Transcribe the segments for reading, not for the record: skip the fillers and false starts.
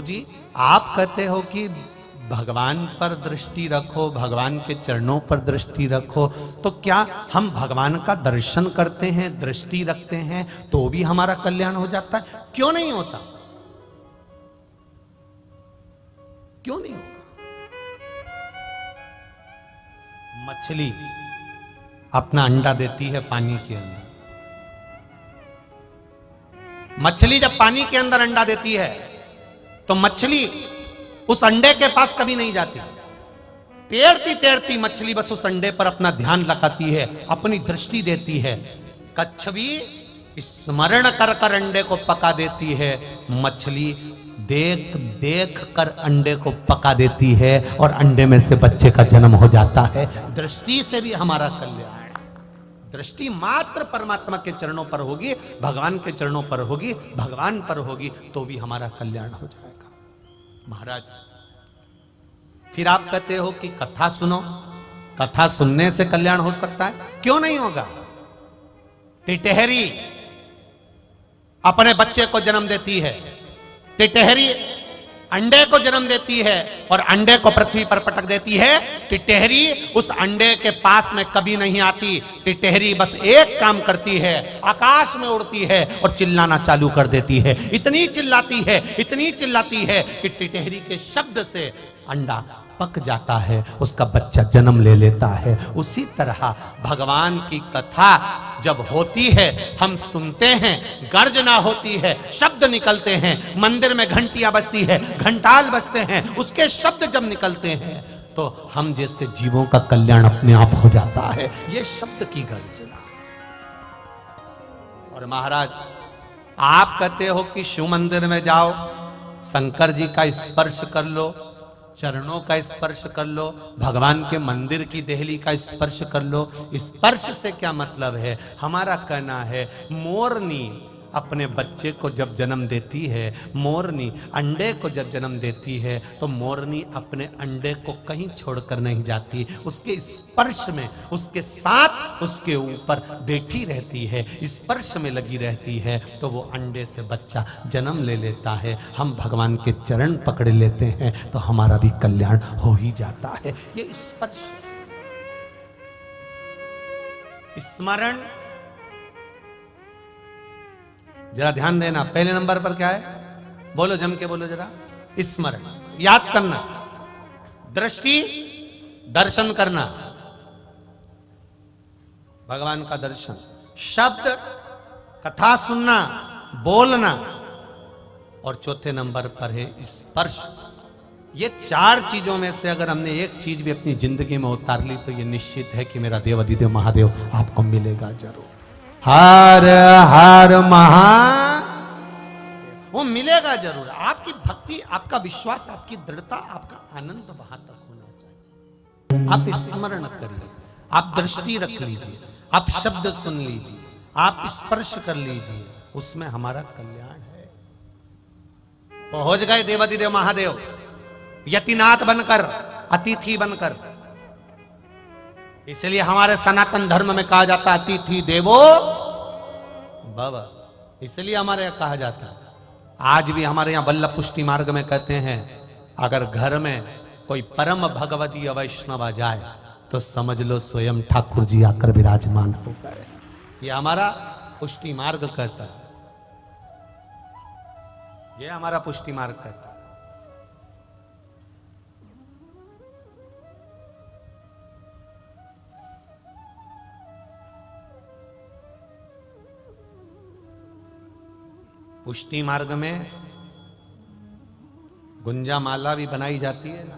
जी, आप कहते हो कि भगवान पर दृष्टि रखो, भगवान के चरणों पर दृष्टि रखो, तो क्या हम भगवान का दर्शन करते हैं, दृष्टि रखते हैं तो भी हमारा कल्याण हो जाता है? क्यों नहीं होता? क्यों नहीं होता? मछली अपना अंडा देती है पानी के अंदर। मछली जब पानी के अंदर अंडा देती है तो मछली उस अंडे के पास कभी नहीं जाती। तैरती तैरती मछली बस उस अंडे पर अपना ध्यान लगाती है, अपनी दृष्टि देती है। कच्छवी स्मरण कर कर अंडे को पका देती है, मछली देख देख कर अंडे को पका देती है और अंडे में से बच्चे का जन्म हो जाता है। दृष्टि से भी हमारा कल्याण। दृष्टि मात्र परमात्मा के चरणों पर होगी, भगवान के चरणों पर होगी, भगवान पर होगी तो भी हमारा कल्याण हो जाएगा। महाराज, फिर आप कहते हो कि कथा सुनो, कथा सुनने से कल्याण हो सकता है? क्यों नहीं होगा? टिटहरी अपने बच्चे को जन्म देती है, टिटहरी अंडे को जन्म देती है और अंडे को पृथ्वी पर पटक देती है। टिटहरी उस अंडे के पास में कभी नहीं आती। टिटहरी बस एक काम करती है, आकाश में उड़ती है और चिल्लाना चालू कर देती है। इतनी चिल्लाती है, इतनी चिल्लाती है कि टिटहरी के शब्द से अंडा पक जाता है, उसका बच्चा जन्म ले लेता है। उसी तरह भगवान की कथा जब होती है, हम सुनते हैं, गर्जना होती है, शब्द निकलते हैं, मंदिर में घंटियां बजती है, घंटाल बजते हैं, उसके शब्द जब निकलते हैं तो हम जैसे जीवों का कल्याण अपने आप हो जाता है। ये शब्द की गर्जना। और महाराज, आप कहते हो कि शिव मंदिर में जाओ, शंकर जी का स्पर्श कर लो, चरणों का स्पर्श कर लो, भगवान के मंदिर की देहली का स्पर्श कर लो। स्पर्श से क्या मतलब है? हमारा कहना है, मोरनी अपने बच्चे को जब जन्म देती है, मोरनी अंडे को जब जन्म देती है, तो मोरनी अपने अंडे को कहीं छोड़कर नहीं जाती। उसके स्पर्श में, उसके साथ, उसके ऊपर बैठी रहती है, स्पर्श में लगी रहती है, तो वो अंडे से बच्चा जन्म ले लेता है। हम भगवान के चरण पकड़ लेते हैं तो हमारा भी कल्याण हो ही जाता है। ये स्पर्श, स्मरण। जरा ध्यान देना, पहले नंबर पर क्या है? बोलो, जम के बोलो जरा। स्मरण, याद करना। दृष्टि, दर्शन करना, भगवान का दर्शन। शब्द, कथा सुनना, बोलना। और चौथे नंबर पर है स्पर्श। ये चार चीजों में से अगर हमने एक चीज भी अपनी जिंदगी में उतार ली तो ये निश्चित है कि मेरा देवाधिदेव महादेव आपको मिलेगा जरूर। हर हर महा, वो मिलेगा जरूर। आपकी भक्ति, आपका विश्वास, आपकी दृढ़ता, आपका आनंद वहां तक होना चाहिए। आप स्मरण करिए, आप दृष्टि रख लीजिए, आप शब्द सुन लीजिए, आप स्पर्श कर लीजिए, उसमें हमारा कल्याण है। पहुंच गए देवाधिदेव महादेव यतिनाथ बनकर, अतिथि बनकर। इसलिए हमारे सनातन धर्म में कहा जाता है अतिथि देवो भव। इसलिए हमारे यहाँ कहा जाता है, आज भी हमारे यहाँ वल्लभ पुष्टि मार्ग में कहते हैं, अगर घर में कोई परम भगवती वैष्णव आ जाए तो समझ लो स्वयं ठाकुर जी आकर विराजमान हो गए। ये हमारा पुष्टि मार्ग कहता है, ये हमारा पुष्टि मार्ग कहता है। पुष्टि मार्ग में गुंजा माला भी बनाई जाती है ना,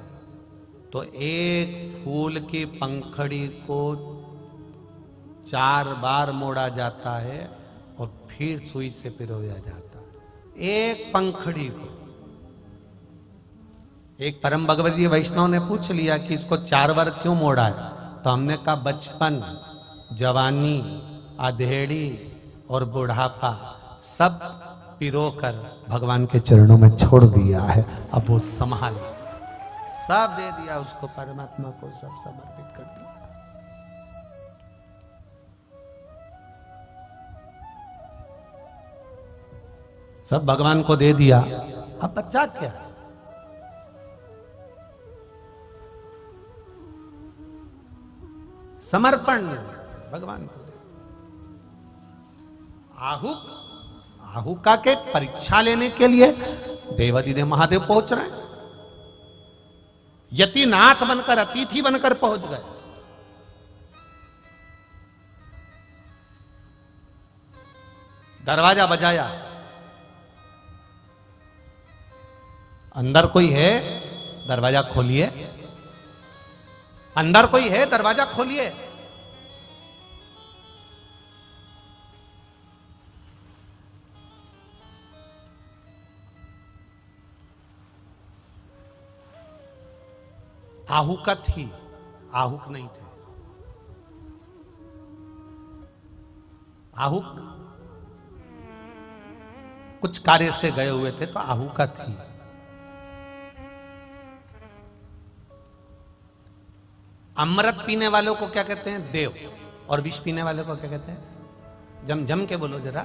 तो एक फूल की पंखड़ी को 4 बार मोड़ा जाता है और फिर सुई से पिरोया जाता है। एक पंखड़ी को। एक परम भगवती वैष्णव ने पूछ लिया कि इसको 4 बार क्यों मोड़ा है? तो हमने कहा, बचपन, जवानी, अधेड़ी और बुढ़ापा सब पिरोकर भगवान के चरणों में छोड़ दिया है। अब वो संभाल, सब दे दिया उसको, परमात्मा को सब समर्पित कर दिया। सब भगवान को दे दिया। अब बच्चा क्या? समर्पण भगवान को। आहुका के परीक्षा लेने के लिए देवाधिदेव महादेव पहुंच रहे हैं। यतिनाथ बनकर, अतिथि बनकर पहुंच गए। दरवाजा बजाया, अंदर कोई है? दरवाजा खोलिए। अंदर कोई है? दरवाजा खोलिए। आहुका थी, आहुक नहीं थे। आहुक कुछ कार्य से गए हुए थे, तो आहुका थी। अमृत पीने वालों को क्या कहते हैं? देव। और विष पीने वालों को क्या कहते हैं? जम के बोलो जरा,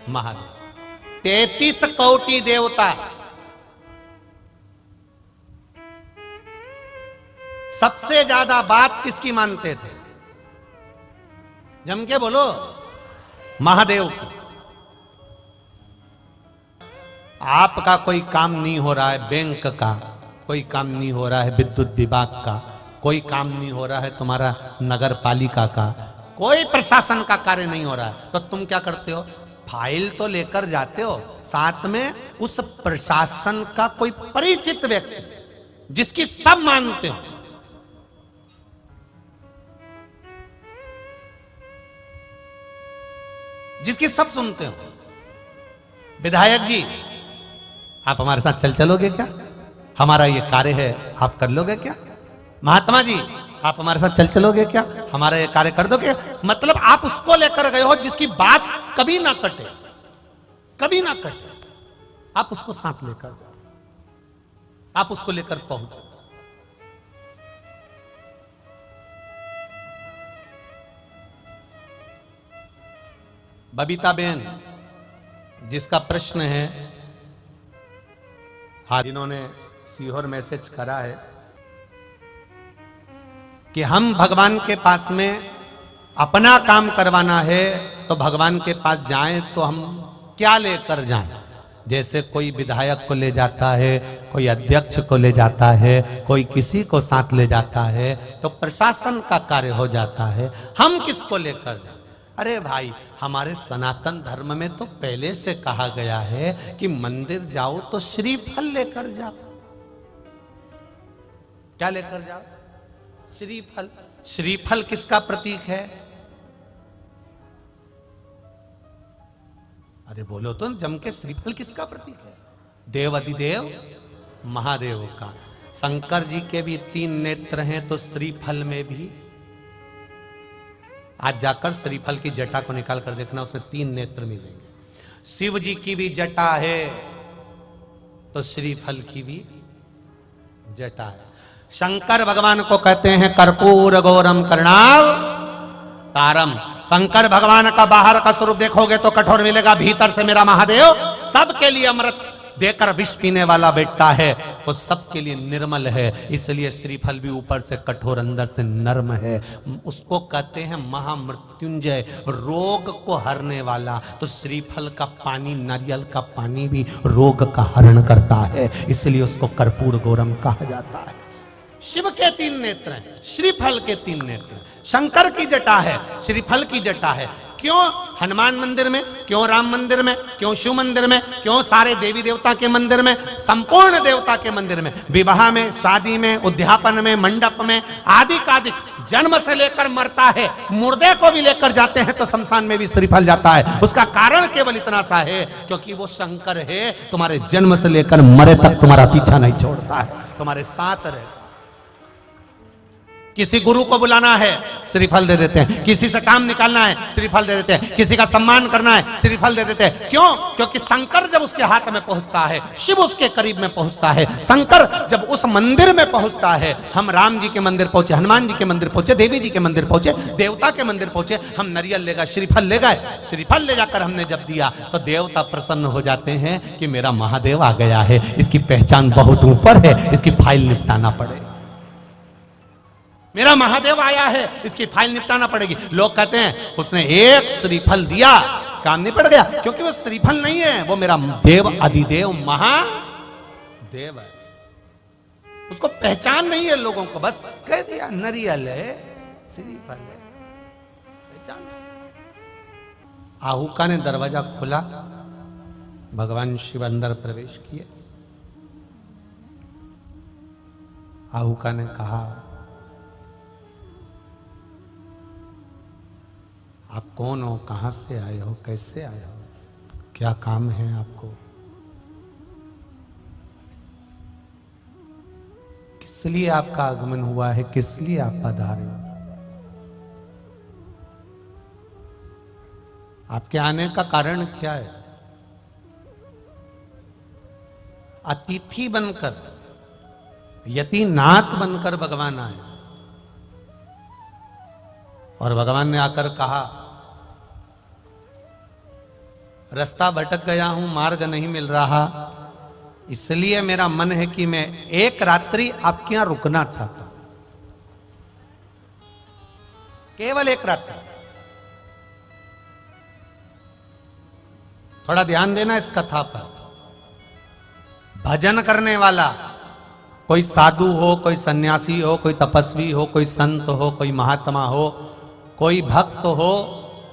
महादेव। 33 कोटि देवता, सबसे ज्यादा बात किसकी मानते थे? जम के बोलो, महादेव की। आपका कोई काम नहीं हो रहा है, बैंक का कोई काम नहीं हो रहा है, विद्युत विभाग का कोई काम नहीं हो रहा है, तुम्हारा नगर पालिका का कोई प्रशासन का कार्य नहीं हो रहा है, तो तुम क्या करते हो? फाइल तो लेकर जाते हो, साथ में उस प्रशासन का कोई परिचित व्यक्ति जिसकी सब मानते हो, जिसकी सब सुनते हो। विधायक जी, आप हमारे साथ चलोगे क्या? हमारा ये कार्य है, आप कर लोगे क्या? महात्मा जी, आप हमारे साथ चलोगे क्या? हमारा ये कार्य कर दोगे? मतलब आप उसको लेकर गए हो जिसकी बात कभी ना कटे, कभी ना कटे। आप उसको साथ लेकर जाओ, आप उसको लेकर पहुंचो। बबीता बेन, जिसका प्रश्न है, हाँ, जिन्होंने सीहोर मैसेज करा है कि हम भगवान के पास में अपना काम करवाना है, तो भगवान के पास जाएं तो हम क्या लेकर जाएं? जैसे कोई विधायक को ले जाता है, कोई अध्यक्ष को ले जाता है, कोई किसी को साथ ले जाता है, तो प्रशासन का कार्य हो जाता है। हम किसको लेकर जाएं? अरे भाई, हमारे सनातन धर्म में तो पहले से कहा गया है कि मंदिर जाओ तो श्रीफल लेकर जाओ। क्या लेकर जाओ? श्रीफल। श्रीफल किसका प्रतीक है? अरे बोलो तो जम के, श्रीफल किसका प्रतीक है? देवाधिदेव महादेव का। शंकर जी के भी 3 नेत्र हैं, तो श्रीफल में भी आज जाकर श्रीफल की जटा को निकाल कर देखना, उसमें 3 नेत्र मिलेंगे। शिव जी की भी जटा है, तो श्रीफल की भी जटा है। शंकर भगवान को कहते हैं कर्पूर गौरम करुणाव तारम। शंकर भगवान का बाहर का स्वरूप देखोगे तो कठोर मिलेगा, भीतर से मेरा महादेव सबके लिए अमृत देकर विष पीने वाला बेटा है, वो सबके लिए निर्मल है। इसलिए श्रीफल भी ऊपर से कठोर, अंदर से नर्म है। उसको कहते हैं महामृत्युंजय, रोग को हरने वाला। तो श्रीफल का पानी, नारियल का पानी भी रोग का हरण करता है, इसलिए उसको कर्पूर गौरम कहा जाता है। शिव के 3 नेत्र हैं, श्रीफल के 3 नेत्र हैं। शंकर की जटा है, श्रीफल की जटा है। क्यों हनुमान मंदिर में, क्यों राम मंदिर में, क्यों शिव मंदिर में, क्यों सारे देवी देवता के मंदिर में, संपूर्ण देवता के मंदिर में, विवाह में, शादी में, उद्यापन में, मंडप में, आदि कादि, जन्म से लेकर मरता है, मुर्दे को भी लेकर जाते हैं तो शमशान में भी श्रीफल जाता है। उसका कारण केवल इतना सा है, क्योंकि वो शंकर है, तुम्हारे जन्म से लेकर मरे तक तुम्हारा पीछा नहीं छोड़ता है, तुम्हारे साथ रहे। किसी गुरु को बुलाना है, श्रीफल दे देते हैं। किसी से काम निकालना है, श्रीफल दे देते हैं। किसी का सम्मान करना है, श्रीफल दे देते हैं। क्यों? क्योंकि शंकर जब उसके हाथ में पहुंचता है, शिव उसके करीब में पहुंचता है। शंकर जब उस मंदिर में पहुंचता है, हम राम जी के मंदिर पहुंचे, हनुमान जी के मंदिर पहुंचे, देवी जी के मंदिर पहुंचे, देवता के मंदिर पहुंचे, हम नारियल ले गए, श्रीफल ले गए। श्रीफल ले जाकर हमने जब दिया तो देवता प्रसन्न हो जाते हैं कि मेरा महादेव आ गया है, इसकी पहचान बहुत ऊपर है, इसकी फाइल निपटाना पड़े। मेरा महादेव आया है, इसकी फाइल निपटाना पड़ेगी। लोग कहते हैं उसने एक श्रीफल दिया, काम निपट गया, क्योंकि वो श्रीफल नहीं है, वो मेरा देव अधिदेव महादेव है। उसको पहचान नहीं है लोगों को, बस कह दिया नरियल है, श्रीफल है, पहचान। आहुका ने दरवाजा खोला, भगवान शिव अंदर प्रवेश किए। आहुका ने कहा, आप कौन हो, कहां से आए हो, कैसे आए हो, क्या काम है आपको, किस लिए आपका आगमन हुआ है, किस लिए आप पधारे हो, आपके आने का कारण क्या है। अतिथि बनकर, यतिनाथ बनकर भगवान आए, और भगवान ने आकर कहा, रास्ता भटक गया हूं, मार्ग नहीं मिल रहा, इसलिए मेरा मन है कि मैं एक रात्रि आपके यहां रुकना चाहता हूं, केवल एक रात्रि। थोड़ा ध्यान देना इस कथा पर। भजन करने वाला, कोई साधु हो, कोई सन्यासी हो, कोई तपस्वी हो, कोई संत हो, कोई महात्मा हो, कोई भक्त हो,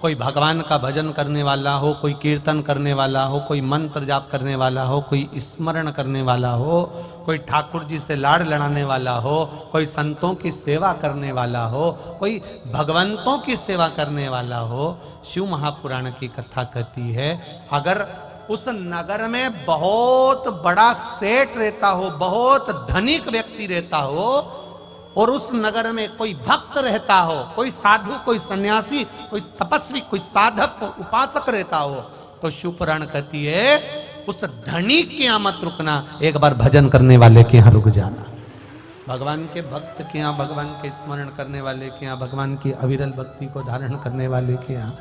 कोई भगवान का भजन करने वाला हो, कोई कीर्तन करने वाला हो, कोई मंत्र जाप करने वाला हो, कोई स्मरण करने वाला हो, कोई ठाकुर जी से लाड़ लड़ाने वाला हो, कोई संतों की सेवा करने वाला हो, कोई भगवंतों की सेवा करने वाला हो। शिव महापुराण की कथा कहती है, अगर उस नगर में बहुत बड़ा सेठ रहता हो, बहुत धनिक व्यक्ति रहता हो, और उस नगर में कोई भक्त रहता हो, कोई साधु, कोई सन्यासी, कोई तपस्वी, कोई साधक, कोई उपासक रहता हो, तो शिव पुराण कहती है उस धनिक के यहां मत रुकना, एक बार भजन करने वाले के यहां रुक जाना। भगवान के भक्त के यहां, भगवान के स्मरण करने वाले के यहां, भगवान की अविरल भक्ति को धारण करने वाले के यहां,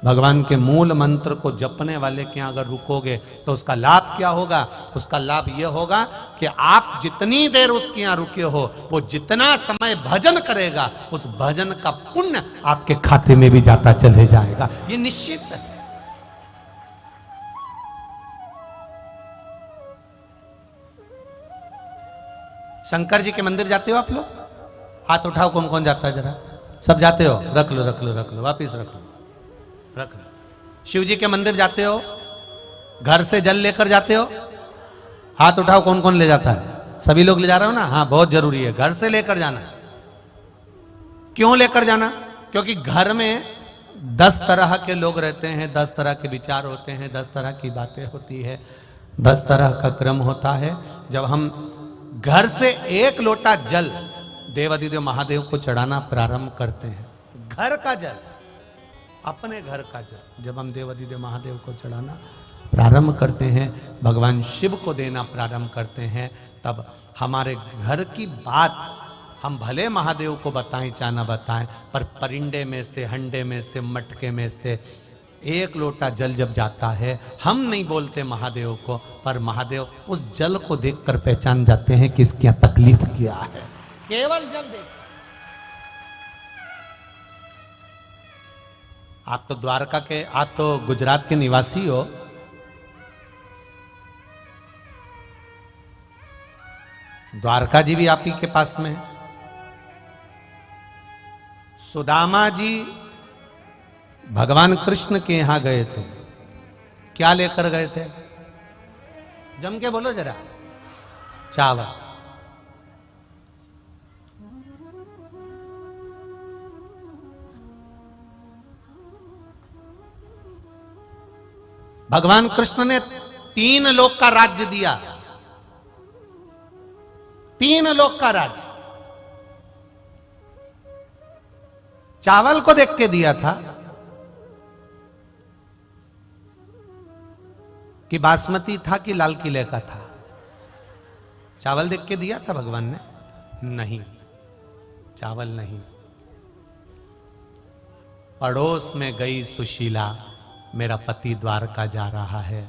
भगवान के मूल मंत्र को जपने वाले के यहां अगर रुकोगे तो उसका लाभ क्या होगा। उसका लाभ यह होगा कि आप जितनी देर उसके यहां रुके हो, वो जितना समय भजन करेगा, उस भजन का पुण्य आपके खाते में भी जाता चले जाएगा, ये निश्चित है। शंकर जी के मंदिर जाते हो आप लोग? हाथ उठाओ, कौन कौन जाता है जरा। सब जाते हो? रख लो रख लो रख लो, वापिस रख लो रख लो। शिव जी के मंदिर जाते हो? घर से जल लेकर जाते हो? हाथ उठाओ, कौन कौन ले जाता है? सभी लोग ले जा रहे हो ना? हाँ, बहुत जरूरी है घर से लेकर जाना। क्यों लेकर जाना? क्योंकि घर में 10 तरह के लोग रहते हैं, 10 तरह के विचार होते हैं, 10 तरह की बातें होती है, 10 तरह का क्रम होता है। जब हम घर से एक लोटा जल देवाधिदेव महादेव को चढ़ाना प्रारंभ करते हैं, घर का जल, अपने घर का जल जब हम देवाधिदेव महादेव को चढ़ाना प्रारंभ करते हैं, भगवान शिव को देना प्रारंभ करते हैं, तब हमारे घर की बात हम भले महादेव को बताएं चाहे ना बताएं, पर परिंडे में से, हंडे में से, मटके में से एक लोटा जल जब जाता है, हम नहीं बोलते महादेव को, पर महादेव उस जल को देखकर पहचान जाते हैं कि इसकी तकलीफ क्या है। केवल जल देख। आप तो द्वारका के, आप तो गुजरात के निवासी हो, द्वारका जी भी आप ही के पास में है। सुदामा जी भगवान कृष्ण के यहां गए थे, क्या लेकर गए थे? जम के बोलो जरा। चावल। भगवान कृष्ण ने 3 लोक का राज्य दिया, 3 लोक का राज्य चावल को देख के दिया था कि बासमती था कि लाल किले का था। चावल देख के दिया था भगवान ने? नहीं, चावल नहीं। पड़ोस में गई सुशीला, मेरा पति द्वारका जा रहा है,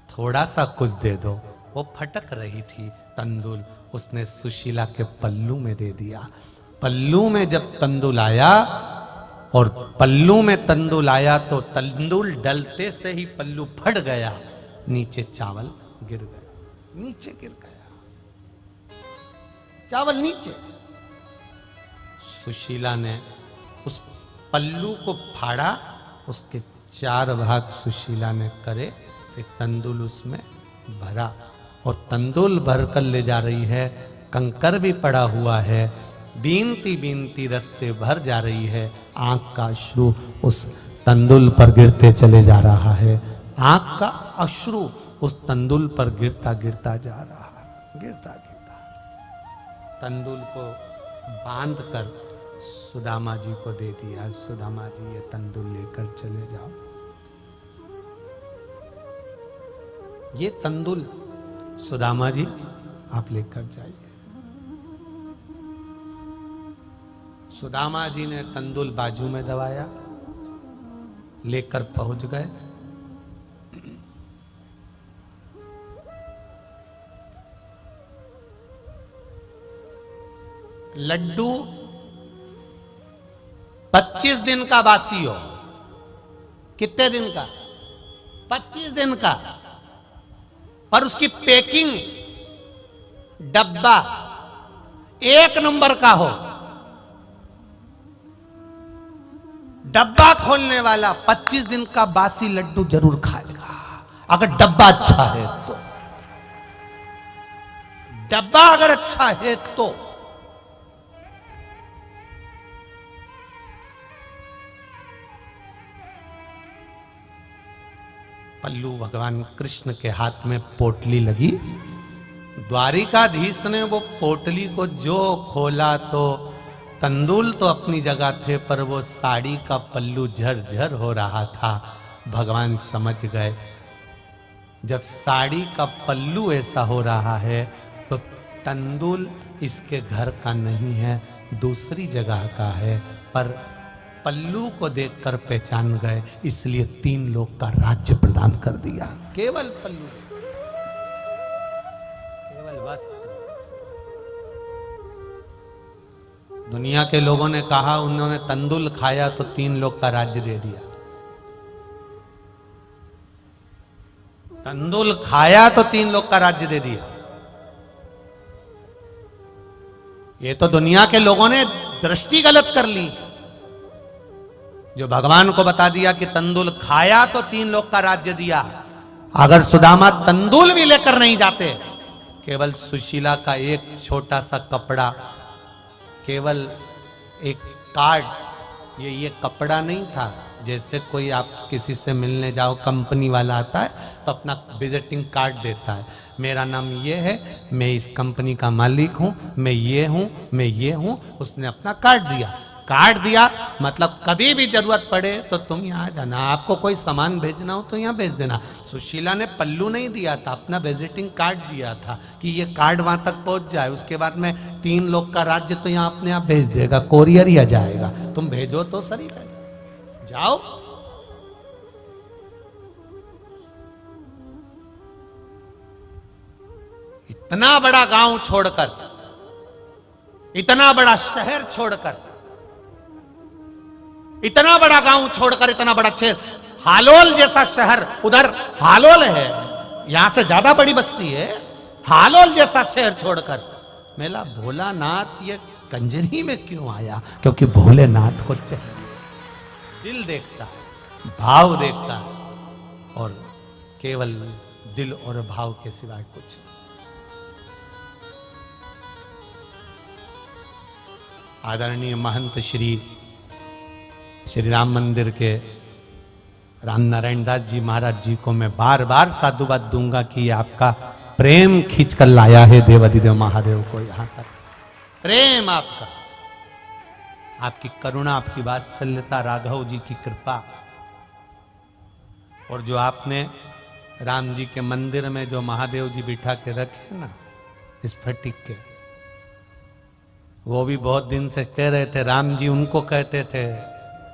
थोड़ा सा कुछ दे दो। वो फटक रही थी तंदुल, उसने सुशीला के पल्लू में दे दिया। पल्लू में जब तंदुल आया और पल्लू में तंदुल आया तो तंदुल डलते से ही पल्लू फट गया, नीचे चावल गिर गया, नीचे गिर गया चावल नीचे। सुशीला ने उस पल्लू को फाड़ा, उसके 4 भाग सुशीला ने करे, फिर तंदुल उसमें भरा और तंदुल भरकर ले जा रही है। कंकर भी पड़ा हुआ है, बीनती बीनती रास्ते भर जा रही है। आंख का अश्रु उस तंदुल पर गिरते चले जा रहा है, आंख का अश्रु उस तंदुल पर गिरता गिरता जा रहा है, गिरता गिरता। तंदुल को बांध कर सुदामा जी को दे दिया, सुदामा जी ये तंदुल लेकर चले जाओ। ये तंदुल सुदामा जी आप लेकर जाइए। सुदामा जी ने तंदुल बाजू में दबाया, लेकर पहुंच गए। लड्डू 25 दिन का बासी हो। कितने दिन का? 25 दिन का। पर उसकी पैकिंग डब्बा 1 नंबर का हो। डब्बा खोलने वाला 25 दिन का बासी लड्डू जरूर खाएगा, अगर डब्बा अच्छा है तो। डब्बा अगर अच्छा है तो। पल्लू भगवान कृष्ण के हाथ में पोटली लगी। द्वारिकाधीश ने वो पोटली को जो खोला तो तंदुल तो अपनी जगह थे, पर वो साड़ी का पल्लू झरझर हो रहा था। भगवान समझ गए, जब साड़ी का पल्लू ऐसा हो रहा है तो तंदुल इसके घर का नहीं है, दूसरी जगह का है। पर पल्लू को देखकर पहचान गए, इसलिए 3 लोग का राज्य प्रदान कर दिया। केवल पल्लू, केवल वस्त्र। दुनिया के लोगों ने कहा उन्होंने तंदुल खाया तो 3 लोग का राज्य दे दिया। तंदुल खाया तो 3 लोग का राज्य दे दिया। ये तो दुनिया के लोगों ने दृष्टि गलत कर ली। जो भगवान को बता दिया कि तंदुल खाया तो 3 लोग का राज्य दिया। अगर सुदामा तंदुल भी लेकर नहीं जाते, केवल सुशीला का एक छोटा सा कपड़ा, केवल एक कार्ड, ये कपड़ा नहीं था। जैसे कोई आप किसी से मिलने जाओ, कंपनी वाला आता है तो अपना विजिटिंग कार्ड देता है, मेरा नाम ये है, मैं इस कंपनी का मालिक हूं, मैं ये हूं, मैं ये हूं। उसने अपना कार्ड दिया। कार्ड दिया मतलब कभी भी जरूरत पड़े तो तुम यहाँ जाना, आपको कोई सामान भेजना हो तो यहाँ भेज देना। सुशीला ने पल्लू नहीं दिया था, अपना विजिटिंग कार्ड दिया था कि ये कार्ड वहां तक पहुंच जाए, उसके बाद में 3 लोग का राज्य तो यहाँ अपने आप भेज देगा, कोरियर या जाएगा, तुम भेजो तो सही है, जाओ। इतना बड़ा गांव छोड़कर, इतना बड़ा शहर छोड़कर, इतना बड़ा गांव छोड़कर, इतना बड़ा शहर, हालोल जैसा शहर, उधर हालोल है, यहां से ज्यादा बड़ी बस्ती है, हालोल जैसा शहर छोड़कर मेला भोलानाथ ये कंजरी में क्यों आया? क्योंकि भोलेनाथ को दिल देखता है, भाव देखता है, और केवल दिल और भाव के सिवाय कुछ। आदरणीय महंत श्री राम मंदिर के राम नारायण दास जी महाराज जी को मैं बार बार साधुवाद दूंगा कि आपका प्रेम खींचकर लाया है देवाधिदेव महादेव को यहां तक। प्रेम आपका, आपकी करुणा, आपकी वात्सल्यता, राघव जी की कृपा, और जो आपने राम जी के मंदिर में जो महादेव जी बिठा के रखे ना स्फटिक के, वो भी बहुत दिन से कह रहे थे, राम जी उनको कहते थे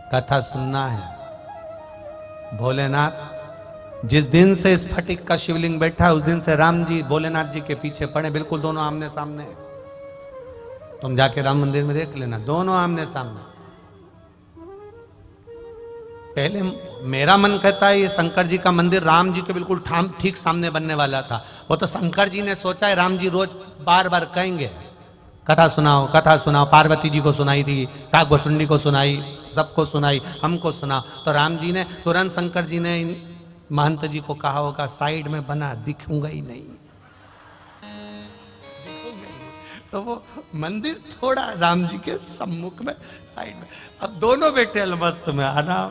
कथा सुनना है। भोलेनाथ जिस दिन से स्फटिक का शिवलिंग बैठा उस दिन से राम जी भोलेनाथ जी के पीछे पड़े, बिल्कुल दोनों आमने सामने। तुम जाके राम मंदिर में देख लेना, दोनों आमने सामने। पहले मेरा मन कहता है ये शंकर जी का मंदिर राम जी के बिल्कुल ठीक सामने बनने वाला था। वो तो शंकर जी ने सोचा है, राम जी रोज बार बार कहेंगे कथा सुनाओ कथा सुनाओ। पार्वती जी को सुनाई थी, काकभुसुंडी को सुनाई, सबको सुनाई, हमको सुना। तो राम जी ने तुरंत शंकर जी ने महंत जी को कहा होगा साइड में बना, दिखूंगा ही नहीं। तो वो मंदिर थोड़ा राम जी के सम्मुख में साइड में, अब दोनों बैठे मस्त में आराम।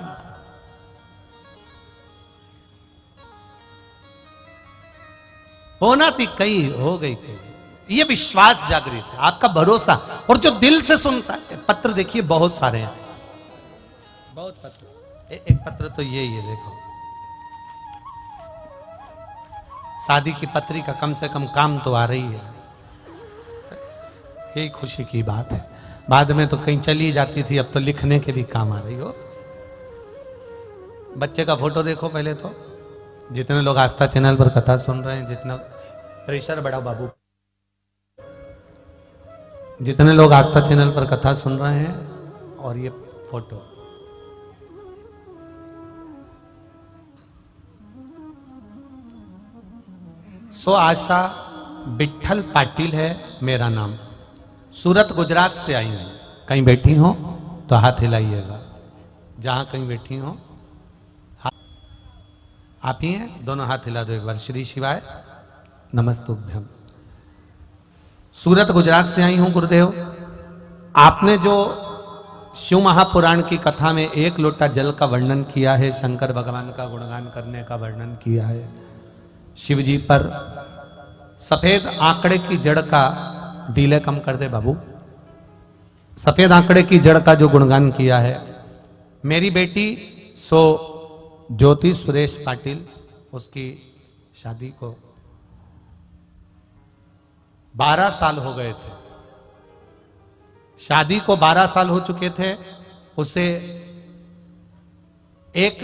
होना थी कई, हो गई कई। ये विश्वास जागृत है, आपका भरोसा, और जो दिल से सुनता है। पत्र देखिए बहुत सारे हैं, बहुत पत्र। एक पत्र तो ये ही है, देखो शादी की पत्री का कम से कम काम तो आ रही है, यही खुशी की बात है। बाद में तो कहीं चली जाती थी, अब तो लिखने के भी काम आ रही हो। बच्चे का फोटो देखो पहले तो। जितने लोग आस्था चैनल पर कथा सुन रहे हैं, जितना प्रेशर बढ़ाओ बाबू, जितने लोग आस्था चैनल पर कथा सुन रहे हैं, और ये फोटो सो आशा विठल पाटिल है मेरा नाम, सूरत गुजरात से आई हूं। कहीं बैठी हो तो हाथ हिलाइएगा, जहां कहीं बैठी हो। आप ही हैं, दोनों हाथ हिला दो एक बार। श्री शिवाय नमस्तुभ्यम। सूरत गुजरात से आई हूं गुरुदेव। आपने जो शिव महापुराण की कथा में एक लोटा जल का वर्णन किया है, शंकर भगवान का गुणगान करने का वर्णन किया है, शिव जी पर सफेद आंकड़े की जड़ का, डीले कम कर दे बाबू, सफेद आंकड़े की जड़ का जो गुणगान किया है, मेरी बेटी सो ज्योति सुरेश पाटिल, उसकी शादी को 12 साल हो गए थे। शादी को 12 साल हो चुके थे। उसे एक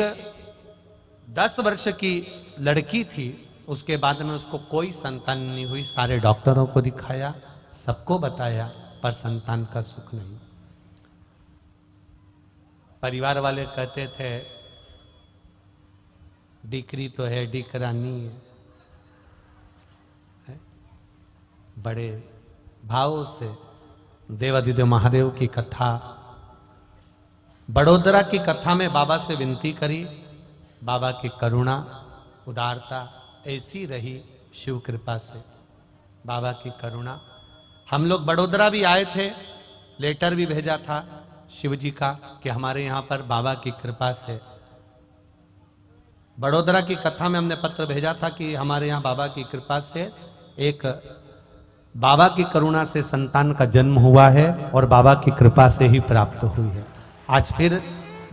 10 वर्ष की लड़की थी, उसके बाद में उसको कोई संतान नहीं हुई। सारे डॉक्टरों को दिखाया, सबको बताया, पर संतान का सुख नहीं। परिवार वाले कहते थे डिकरी तो है, डिकरानी है। बड़े भाव से देवादिदेव महादेव की कथा, बड़ोदरा की कथा में बाबा से विनती करी। बाबा की करुणा उदारता ऐसी रही, शिव कृपा से बाबा की करुणा। हम लोग बड़ोदरा भी आए थे, लेटर भी भेजा था शिव जी का कि हमारे यहाँ पर बाबा की कृपा से। बड़ोदरा की कथा में हमने पत्र भेजा था कि हमारे यहाँ बाबा की कृपा से एक बाबा की करुणा से संतान का जन्म हुआ है, और बाबा की कृपा से ही प्राप्त हुई है। आज फिर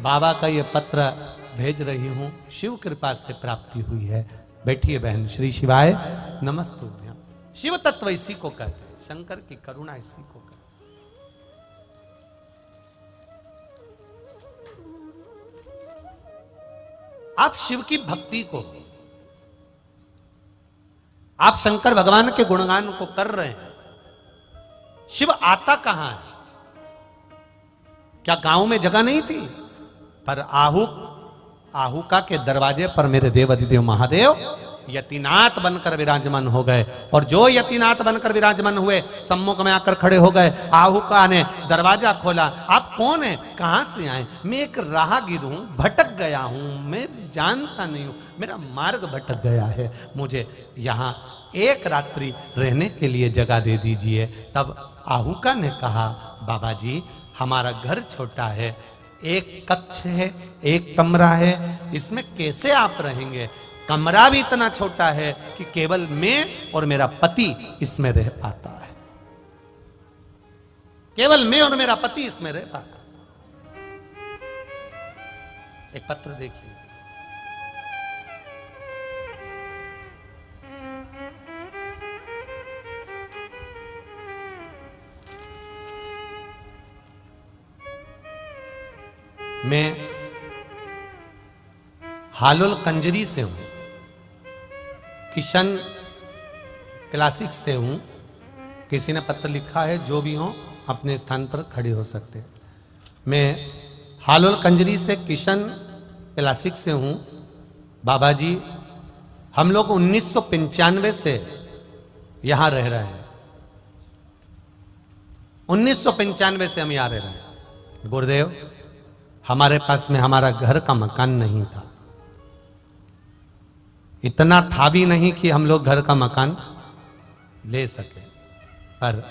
बाबा का ये पत्र भेज रही हूँ, शिव कृपा से प्राप्ति हुई है। बैठिए बहन। श्री शिवाय नमस्तुभ्यम। शिव तत्व इसी को कहते हैं, शंकर की करुणा इसी को कहते हैं। आप शिव की भक्ति को, आप शंकर भगवान के गुणगान को कर रहे हैं। शिव आता कहां है? क्या गांव में जगह नहीं थी? पर आहुका के दरवाजे पर मेरे देव अधिदेव महादेव यतिनाथ बनकर विराजमान हो गए। और जो यतिनाथ बनकर विराजमान हुए, सम्मुख में आकर खड़े हो गए। आहुका ने दरवाजा खोला। आप कौन हैं? कहां से आए? मैं एक राहगीर हूं, भटक गया हूं, मैं जानता नहीं हूं, मेरा मार्ग भटक गया है, मुझे यहां एक रात्रि रहने के लिए जगह दे दीजिए। तब आहुका ने कहा, बाबा जी हमारा घर छोटा है, एक कक्ष है, एक कमरा है, इसमें कैसे आप रहेंगे? कमरा भी इतना छोटा है कि केवल मैं और मेरा पति इसमें रह पाता है, केवल मैं और मेरा पति इसमें रह पाता। एक पत्र देखिए। मैं हालोल कंजरी से हूं, किशन क्लासिक से हूं। किसी ने पत्र लिखा है, जो भी हो अपने स्थान पर खड़े हो सकते हैं। मैं हालोल कंजरी से किशन क्लासिक से हूँ। बाबा जी, हम लोग 1995 से यहाँ रह रहे हैं। 1995 से हम यहाँ रह रहे हैं। गुरुदेव, हमारे पास में हमारा घर का मकान नहीं था, इतना था भी नहीं कि हम लोग घर का मकान ले सके। पर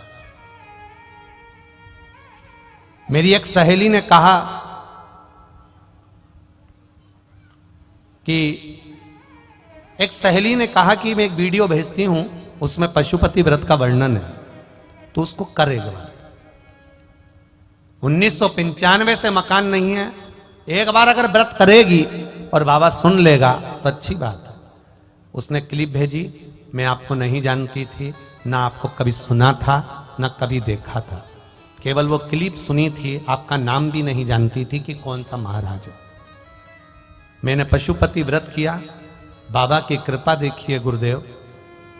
मेरी एक सहेली ने कहा कि मैं एक वीडियो भेजती हूं, उसमें पशुपति व्रत का वर्णन है, तो उसको कर एक बार। 1995 से मकान नहीं है, एक बार अगर व्रत करेगी और बाबा सुन लेगा तो अच्छी बात है। उसने क्लिप भेजी, मैं आपको नहीं जानती थी, ना आपको कभी सुना था, ना कभी देखा था, केवल वो क्लिप सुनी थी, आपका नाम भी नहीं जानती थी कि कौन सा महाराज है। मैंने पशुपति व्रत किया, बाबा की कृपा देखिए गुरुदेव,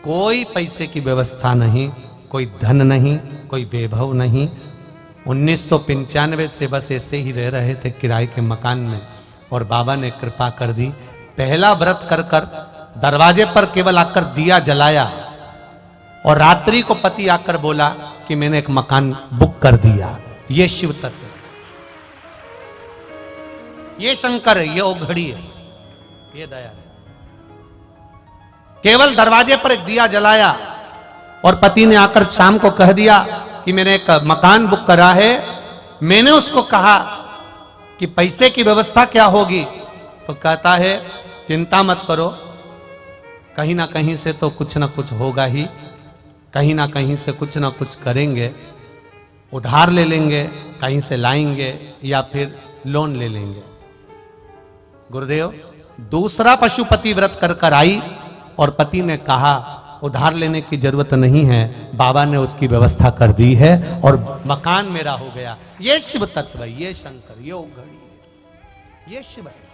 कोई पैसे की व्यवस्था नहीं, कोई धन नहीं, कोई वैभव नहीं। 1995 से बस ऐसे ही रह रहे थे किराए के मकान में, और बाबा ने कृपा कर दी। पहला व्रत कर कर दरवाजे पर केवल आकर दिया जलाया, और रात्रि को पति आकर बोला कि मैंने एक मकान बुक कर दिया। ये शिव तत्व, ये शंकर है, ये ओघड़ी है, ये दया है। केवल दरवाजे पर एक दिया जलाया और पति ने आकर शाम को कह दिया कि मैंने एक मकान बुक करा है। मैंने उसको कहा कि पैसे की व्यवस्था क्या होगी, तो कहता है चिंता मत करो, कहीं ना कहीं से तो कुछ ना कुछ होगा ही, कहीं ना कहीं से कुछ ना कुछ करेंगे, उधार ले लेंगे, कहीं से लाएंगे या फिर लोन ले लेंगे। गुरुदेव, दूसरा पशुपति व्रत कर कर आई और पति ने कहा उधार लेने की जरूरत नहीं है, बाबा ने उसकी व्यवस्था कर दी है और मकान मेरा हो गया। ये शिव तत्व है, ये शंकर, ये ओघड़ी है, ये शिव है।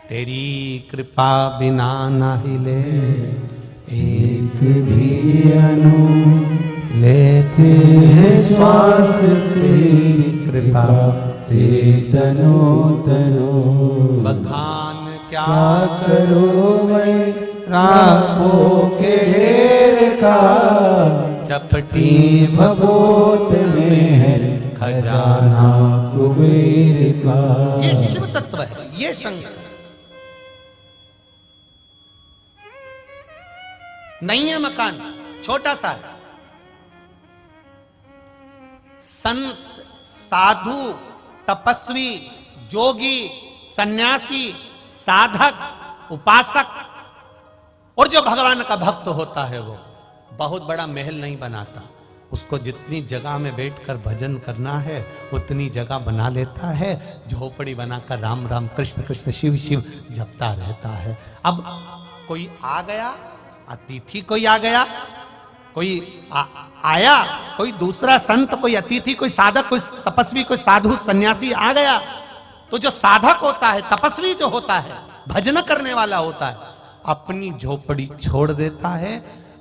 तेरी कृपा बिना ना हिले एक भी अनु, लेते हैं श्वास तेरी कृपा से तनो तनो। बखान क्या करो मैं राखो के ढेर का, चपटी भगोत में है खजाना कुबेर का। ये शिव तत्व है, ये शंकर। नहीं है मकान, छोटा सा है। संत, साधु, तपस्वी, जोगी, सन्यासी, साधक, उपासक और जो भगवान का भक्त होता है वो बहुत बड़ा महल नहीं बनाता, उसको जितनी जगह में बैठकर भजन करना है उतनी जगह बना लेता है। झोपड़ी बनाकर राम राम कृष्ण कृष्ण शिव शिव जपता रहता है। अब कोई आ गया, अतिथि कोई आ गया, कोई आया, कोई दूसरा संत, कोई अतिथि, कोई साधक, कोई तपस्वी, कोई साधु सन्यासी आ गया, तो जो साधक होता है, तपस्वी जो होता है, भजन करने वाला होता है, अपनी झोपड़ी छोड़ देता है,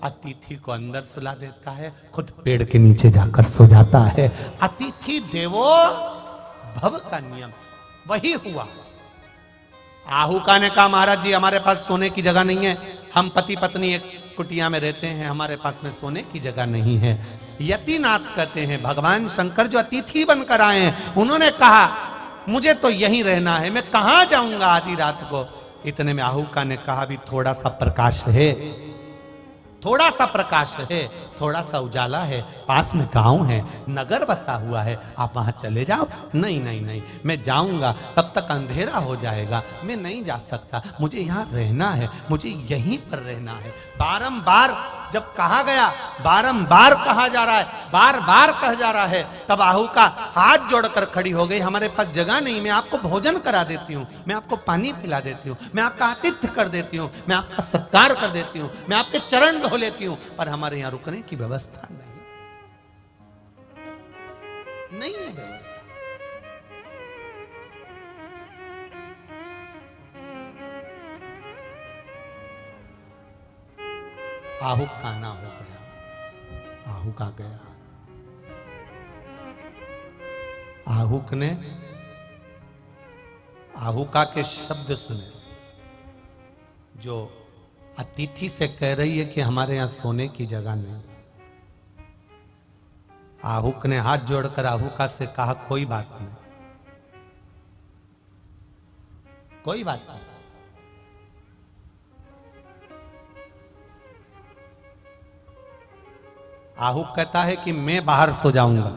अतिथि को अंदर सुला देता है, खुद पेड़ के नीचे जाकर सो जाता है। अतिथि देवो भव का नियम वही हुआ। आहुका ने कहा महाराज जी हमारे पास सोने की जगह नहीं है, हम पति पत्नी एक कुटिया में रहते हैं, हमारे पास में सोने की जगह नहीं है। यतिनाथ कहते हैं भगवान शंकर जो अतिथि बनकर आए हैं, उन्होंने कहा मुझे तो यहीं रहना है, मैं कहां जाऊंगा आधी रात को। इतने में आहुका ने कहा भी थोड़ा सा प्रकाश है, थोड़ा सा प्रकाश है, थोड़ा सा उजाला है, पास में गांव है, नगर बसा हुआ है, आप वहां चले जाओ। नहीं नहीं नहीं, मैं जाऊंगा तब तक अंधेरा हो जाएगा, मैं नहीं जा सकता, मुझे यहाँ रहना है, मुझे यहीं पर रहना है। बारंबार जब कहा गया, बारंबार कहा जा रहा है, बार बार कहा जा रहा है, तब आहुका हाथ जोड़कर खड़ी हो गई, हमारे पास जगह नहीं, मैं आपको भोजन करा देती हूँ, मैं आपको पानी पिला देती हूँ, मैं आपका आतिथ्य कर देती हूँ, मैं आपका सत्कार कर देती हूँ, मैं आपके चरण धो लेती हूँ, पर हमारे यहाँ रुकने की व्यवस्था नहीं है व्यवस्था। आहुक काना हो गया, आहुक आहुक आ गया। आहुक ने आहुका के शब्द सुने, जो अतिथि से कह रही है कि हमारे यहां सोने की जगह नहीं। आहुक ने हाथ जोड़कर आहुका से कहा, कोई बात नहीं, कोई बात नहीं। आहुक कहता है कि मैं बाहर सो जाऊंगा,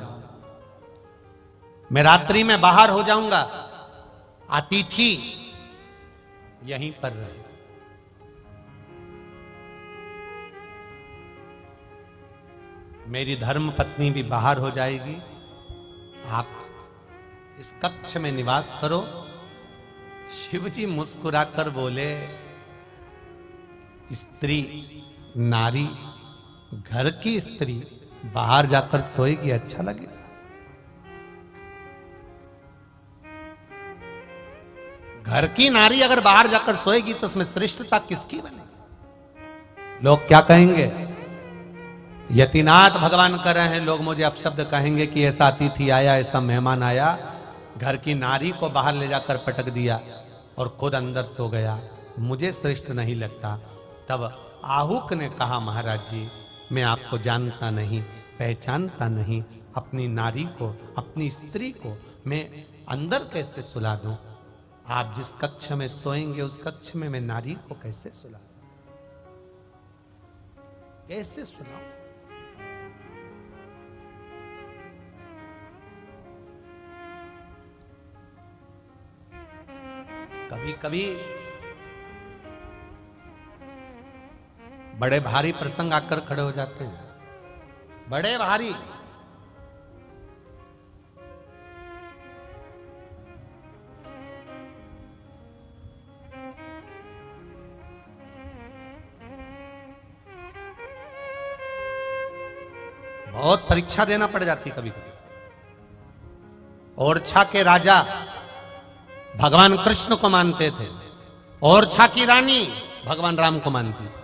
मैं रात्रि में बाहर हो जाऊंगा, अतिथि यहीं पर रहे। मेरी धर्म पत्नी भी बाहर हो जाएगी, आप इस कक्ष में निवास करो। शिवजी मुस्कुराकर बोले, स्त्री, नारी, घर की स्त्री बाहर जाकर सोएगी, अच्छा लगेगा? घर की नारी अगर बाहर जाकर सोएगी तो उसमें श्रेष्ठता किसकी बनेगी? लोग क्या कहेंगे? यतिनाथ भगवान कर रहे हैं, लोग मुझे अपशब्द कहेंगे कि ऐसा अतिथि आया, ऐसा मेहमान आया, घर की नारी को बाहर ले जाकर पटक दिया और खुद अंदर सो गया, मुझे श्रेष्ठ नहीं लगता। तब आहुक ने कहा, महाराज जी, मैं आपको जानता नहीं, पहचानता नहीं, अपनी नारी को, अपनी स्त्री को मैं अंदर कैसे सुला दूं? आप जिस कक्ष में सोएंगे उस कक्ष में मैं नारी को कैसे सुला सकूं? कैसे सुलाऊं? कभी कभी बड़े भारी प्रसंग आकर खड़े हो जाते हैं, बड़े भारी। बहुत परीक्षा देना पड़ जाती कभी कभी। ओरछा के राजा भगवान कृष्ण को मानते थे, ओरछा की रानी भगवान राम को मानती थी।